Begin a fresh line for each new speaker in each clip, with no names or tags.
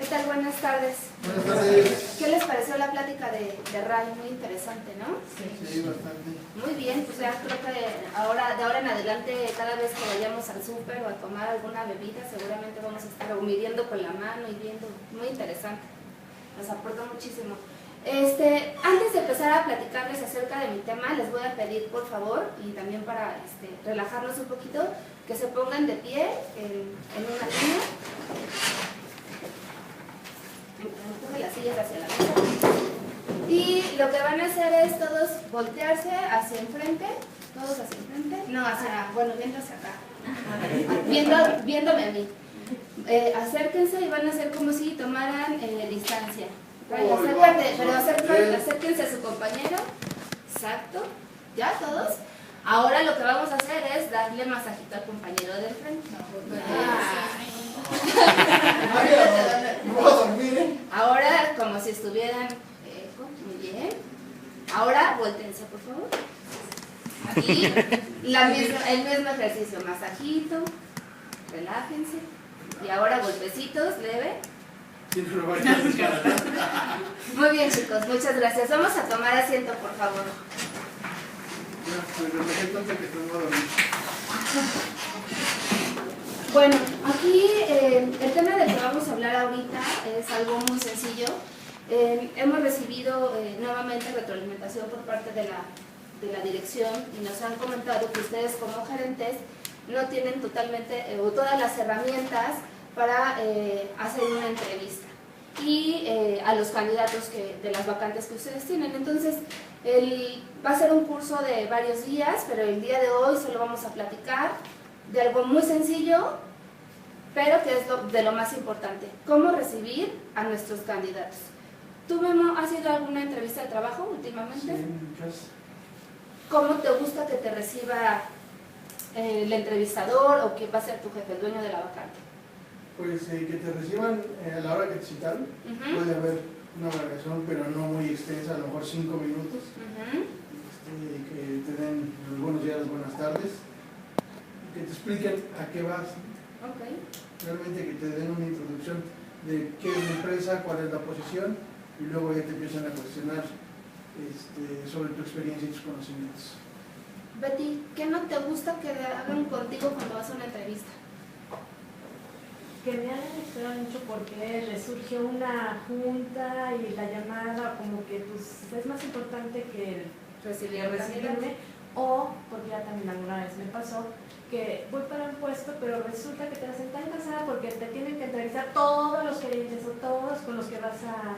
tal? Buenas tardes.
Buenas tardes.
¿Qué les pareció la plática de Ray? Muy interesante, ¿no?
Sí, bastante.
Muy bien, pues ya creo que de ahora en adelante, cada vez que vayamos al súper o a tomar alguna bebida, seguramente vamos a estar midiendo con la mano y viendo. Muy interesante. Nos aportó muchísimo. Antes de empezar a platicarles acerca de mi tema, les voy a pedir, por favor, y también para relajarnos un poquito, que se pongan de pie en una línea. Empuje las sillas hacia la mesa. Y lo que van a hacer es todos voltearse hacia enfrente. Todos hacia enfrente. No, viendo hacia acá. Viéndome a mí. Acérquense y van a hacer como si tomaran distancia. Acérquense a su compañero. Exacto. ¿Ya todos? Ahora lo que vamos a hacer es darle masajito al compañero del frente. Ahora, como si estuvieran... muy bien. Ahora, vuéltense, por favor. Y el mismo ejercicio. Masajito. Relájense. Y ahora, golpecitos, leve. Muy bien, chicos, muchas gracias. Vamos a tomar asiento, por favor. Bueno, aquí el tema del que vamos a hablar ahorita es algo muy sencillo. Hemos recibido nuevamente retroalimentación por parte de la dirección y nos han comentado que ustedes como gerentes no tienen totalmente o todas las herramientas para hacer una entrevista y a los candidatos de las vacantes que ustedes tienen. Entonces, va a ser un curso de varios días, pero el día de hoy solo vamos a platicar de algo muy sencillo, pero que es de lo más importante: cómo recibir a nuestros candidatos. ¿Tú, Memo, has ido a alguna entrevista de trabajo últimamente?
Sí, muchas.
¿Cómo te gusta que te reciba el entrevistador o quién va a ser tu jefe, el dueño de la vacante?
Pues que te reciban a la hora que te citaron. Puede haber una valoración, pero no muy extensa, a lo mejor 5 minutos. Que te den los buenos días, buenas tardes. Que te expliquen a qué vas. Realmente que te den una introducción de qué es la empresa, cuál es la posición, y luego ya te empiezan a cuestionar sobre tu experiencia y tus conocimientos.
Betty, ¿qué no te gusta que hagan contigo cuando vas a una entrevista?
Que me hagan esperar mucho porque resurge una junta y la llamada, como que es más importante que recibirme, o porque ya también alguna vez me pasó que voy para un puesto, pero resulta que te hacen tan cansada porque te tienen que entrevistar todos los clientes o todos con los que vas a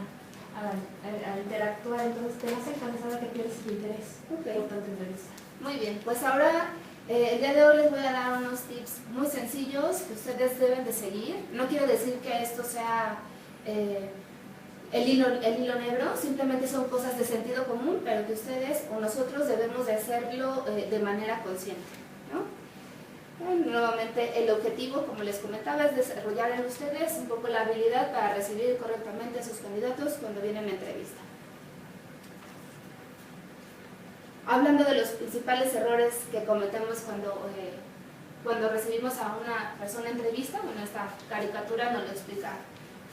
interactuar, entonces te hacen cansada que pierdes el interés por tanta entrevista. Muy bien,
pues ahora el día de hoy les voy a dar unos tips muy sencillos que ustedes deben de seguir. No quiero decir que esto sea el hilo negro, simplemente son cosas de sentido común, pero que ustedes o nosotros debemos de hacerlo de manera consciente, ¿no? Nuevamente, el objetivo, como les comentaba, es desarrollar en ustedes un poco la habilidad para recibir correctamente a sus candidatos cuando vienen a entrevista. Hablando de los principales errores que cometemos cuando recibimos a una persona en entrevista, bueno, esta caricatura nos lo explica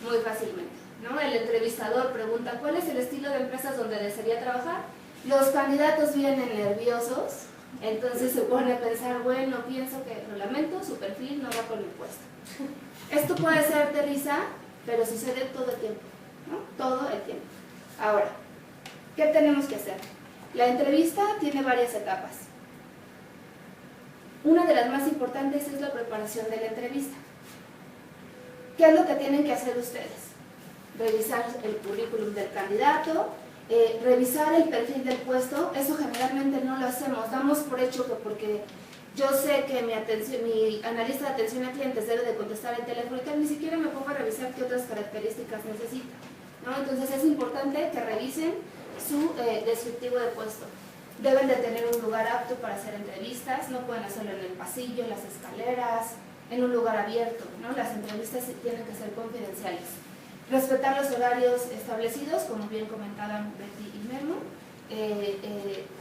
muy fácilmente, ¿no? El entrevistador pregunta: ¿cuál es el estilo de empresas donde desearía trabajar? Los candidatos vienen nerviosos, entonces se pone a pensar: bueno, pienso que, lo lamento, su perfil no va con mi puesto. Esto puede ser de risa, pero sucede todo el tiempo, ¿no? Todo el tiempo. Ahora, ¿qué tenemos que hacer? La entrevista tiene varias etapas. Una de las más importantes es la preparación de la entrevista. ¿Qué es lo que tienen que hacer ustedes? Revisar el currículum del candidato, revisar el perfil del puesto. Eso generalmente no lo hacemos, damos por hecho que porque yo sé que mi analista de atención a clientes debe de contestar el teléfono y tal, ni siquiera me pongo a revisar qué otras características necesita, ¿no? Entonces es importante que revisen su descriptivo de puesto. Deben de tener un lugar apto para hacer entrevistas, no pueden hacerlo en el pasillo, en las escaleras, en un lugar abierto, ¿no? Las entrevistas tienen que ser confidenciales. Respetar los horarios establecidos, como bien comentaban Betty y Memo,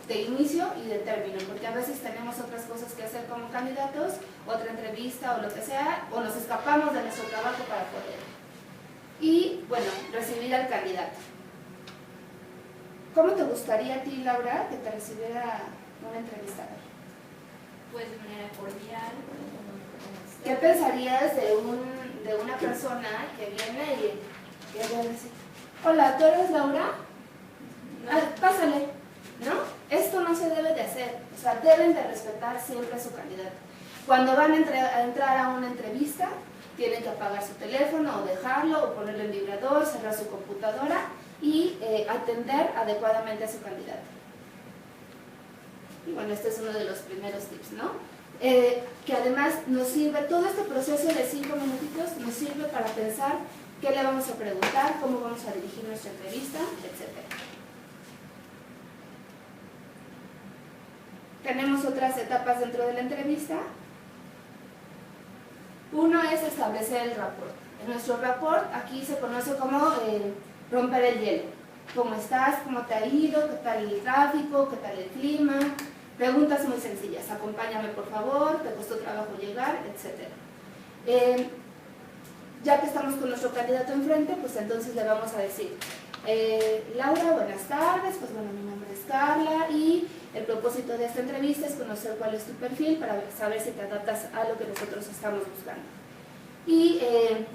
de inicio y de término, porque a veces tenemos otras cosas que hacer como candidatos, otra entrevista o lo que sea, o nos escapamos de nuestro trabajo para poder Y, bueno, recibir al candidato. ¿Cómo te gustaría a ti, Laura, que te recibiera un entrevistador?
Pues de manera cordial.
¿Qué pensarías de una persona que viene y va a decir, hola, ¿tú eres Laura? Ah, pásale, ¿no? Esto no se debe de hacer, o sea, deben de respetar siempre a su candidato. Cuando van a entrar a una entrevista, tienen que apagar su teléfono o dejarlo, o ponerlo en vibrador, cerrar su computadora y atender adecuadamente a su candidato. Y bueno, este es uno de los primeros tips, ¿no? Que además nos sirve, todo este proceso de 5 minutitos nos sirve para pensar qué le vamos a preguntar, cómo vamos a dirigir nuestra entrevista, etc. Tenemos otras etapas dentro de la entrevista. Uno es establecer el rapport. En nuestro rapport aquí se conoce como romper el hielo. ¿Cómo estás? ¿Cómo te ha ido? ¿Qué tal el tráfico? ¿Qué tal el clima? Preguntas muy sencillas. Acompáñame por favor, ¿te costó trabajo llegar? Etcétera. Ya que estamos con nuestro candidato enfrente, pues entonces le vamos a decir, Laura, buenas tardes, pues bueno, mi nombre es Carla y el propósito de esta entrevista es conocer cuál es tu perfil para saber si te adaptas a lo que nosotros estamos buscando. Y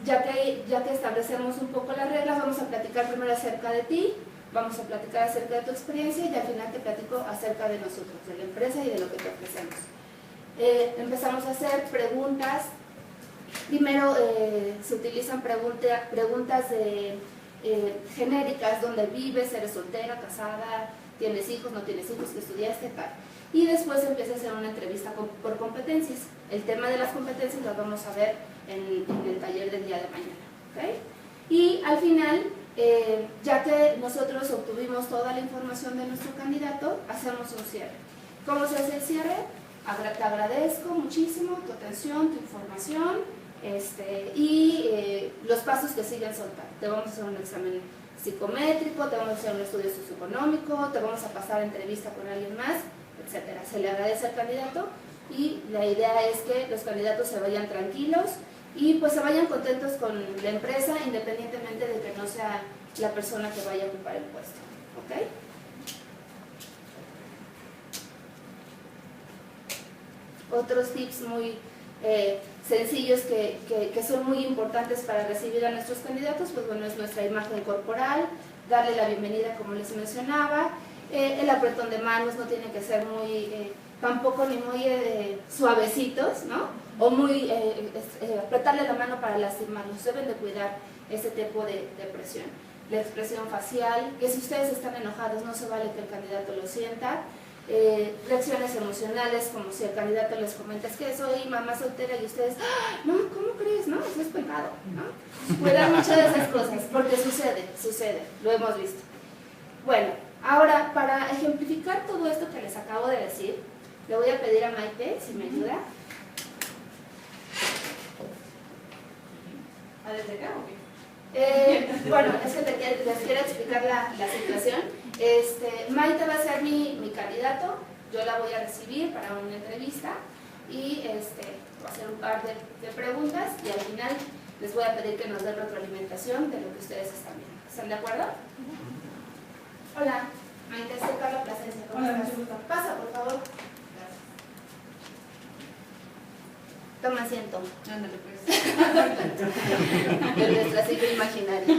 ya que establecemos un poco las reglas, vamos a platicar primero acerca de ti, vamos a platicar acerca de tu experiencia y al final te platico acerca de nosotros, de la empresa y de lo que te ofrecemos. Empezamos a hacer preguntas. Primero se utilizan preguntas genéricas, dónde vives, eres soltera, casada, tienes hijos, no tienes hijos, qué estudiaste, tal. Y después empieza a hacer una entrevista por competencias. El tema de las competencias lo vamos a ver en el taller del día de mañana. ¿Okay? Y al final, ya que nosotros obtuvimos toda la información de nuestro candidato, hacemos un cierre. ¿Cómo se hace el cierre? Te agradezco muchísimo tu atención, tu información, y los pasos que siguen son tal. Te vamos a hacer un examen psicométrico, te vamos a hacer un estudio socioeconómico, te vamos a pasar a entrevista con alguien más, etcétera. Se le agradece al candidato y la idea es que los candidatos se vayan tranquilos y pues se vayan contentos con la empresa, independientemente de que no sea la persona que vaya a ocupar el puesto. ¿Ok? Otros tips muy sencillos que son muy importantes para recibir a nuestros candidatos, pues bueno, es nuestra imagen corporal, darle la bienvenida como les mencionaba, el apretón de manos no tiene que ser muy, tampoco ni muy suavecitos, ¿no? O muy, apretarle la mano para lastimarlos, deben de cuidar ese tipo de presión. La expresión facial, que si ustedes están enojados no se vale que el candidato lo sienta. Reacciones emocionales, como si el candidato les comenta, es que soy mamá soltera y ustedes, ¡ah! No, ¿cómo crees? No, eso es pecado, ¿no? Cuidar mucho de esas cosas, porque sucede, lo hemos visto. Bueno, ahora para ejemplificar todo esto que les acabo de decir, le voy a pedir a Maite si me ayuda.
¿A desde acá o qué?
Bueno, es que les quiero explicar la situación. Maite va a ser mi candidato, yo la voy a recibir para una entrevista y voy a hacer un par de preguntas y al final les voy a pedir que nos den retroalimentación de lo que ustedes están viendo. ¿Están de acuerdo? Hola, Maite, soy Carla Plasencia. ¿Cómo
Hola,
estás?
mucho gusto.
Pasa, por favor. Toma asiento.
Ándale, pues.
De nuestra cita imaginaria.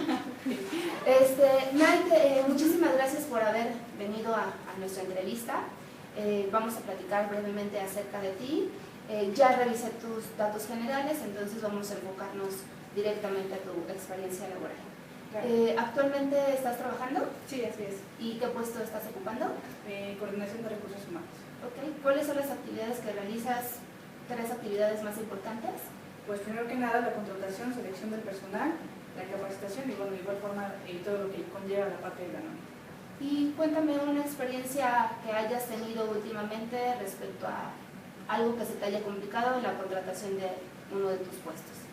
Maite, muchísimas gracias por haber venido a nuestra entrevista. Vamos a platicar brevemente acerca de ti. Ya revisé tus datos generales, entonces vamos a enfocarnos directamente a tu experiencia laboral.
Claro.
¿Actualmente estás trabajando?
Sí, así es.
¿Y qué puesto estás ocupando?
Coordinación de recursos humanos.
Okay. ¿Cuáles son las actividades que realizas? ¿3 actividades más importantes?
Pues primero que nada la contratación, selección del personal, la capacitación y bueno, de igual forma todo lo que conlleva la parte de la nómina.
Y cuéntame una experiencia que hayas tenido últimamente respecto a algo que se te haya complicado en la contratación de uno de tus puestos.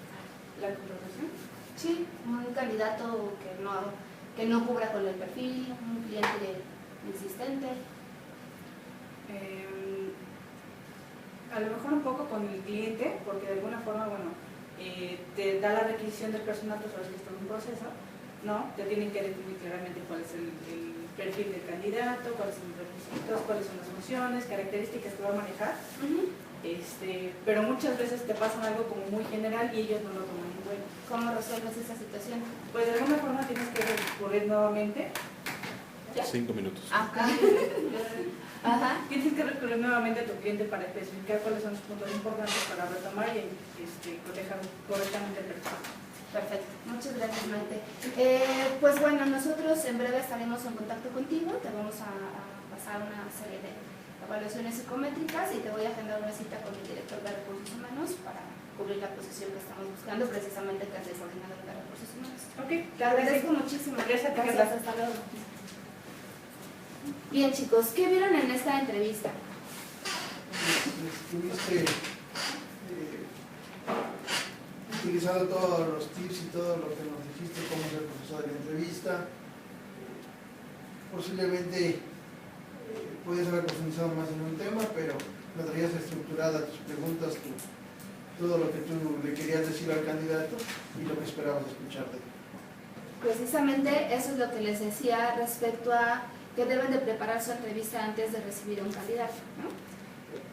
¿La contratación?
Sí, un candidato que no cubra con el perfil, un cliente insistente.
A lo mejor un poco con el cliente, porque de alguna forma, bueno, te da la requisición del personal, tú sabes que está en un proceso, ¿no? Te tienen que definir claramente cuál es el perfil del candidato, cuáles son los requisitos, cuáles son las funciones, características que va a manejar. Pero muchas veces te pasan algo como muy general y ellos no lo toman en cuenta.
¿Cómo resuelves esa situación?
Pues de alguna forma tienes que recurrir nuevamente.
¿Ya?
5 minutos.
Ajá.
Tienes que recurrir nuevamente a tu cliente para especificar cuáles son los puntos importantes para retomar y cotejar correctamente el perfil.
Perfecto, muchas gracias, Maite. Pues bueno, nosotros en breve estaremos en contacto contigo, te vamos a pasar una serie de evaluaciones psicométricas y te voy a agendar una cita con el director de Recursos Humanos para cubrir la posición que estamos buscando, precisamente que es el coordinador de Recursos Humanos.
Ok,
Te agradezco muchísimo.
Gracias.
Hasta luego. Bien, chicos, ¿qué vieron en esta entrevista?
Estuviste utilizando todos los tips y todo lo que nos dijiste, cómo es el proceso de la entrevista. Posiblemente puedes haber profundizado más en un tema, pero la traías estructurada, tus preguntas, todo lo que tú le querías decir al candidato y lo que esperabas escuchar de él.
Precisamente eso es lo que les decía respecto a que deben de preparar su entrevista antes de recibir a un candidato, ¿no?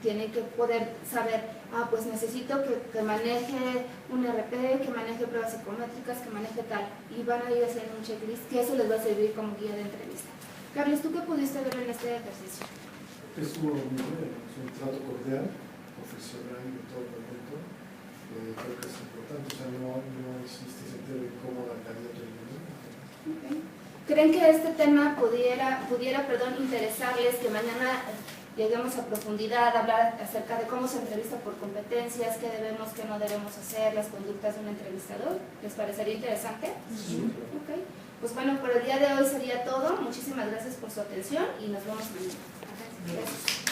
Tienen que poder saber, pues necesito que maneje un RP, que maneje pruebas psicométricas, que maneje tal, y van a ir haciendo un checklist, que eso les va a servir como guía de entrevista. Carlos, ¿tú qué pudiste ver en este ejercicio?
Estuvo muy bien, es un trato cordial, profesional y todo perfecto. Creo que es importante, o sea, no existe sentir incómodo al candidato de ningún.
Okay. ¿Creen que este tema pudiera interesarles, que mañana lleguemos a profundidad, hablar acerca de cómo se entrevista por competencias, qué debemos, qué no debemos hacer, las conductas de un entrevistador? ¿Les parecería interesante?
Sí.
Okay. Pues bueno, por el día de hoy sería todo. Muchísimas gracias por su atención y nos vemos mañana. Gracias.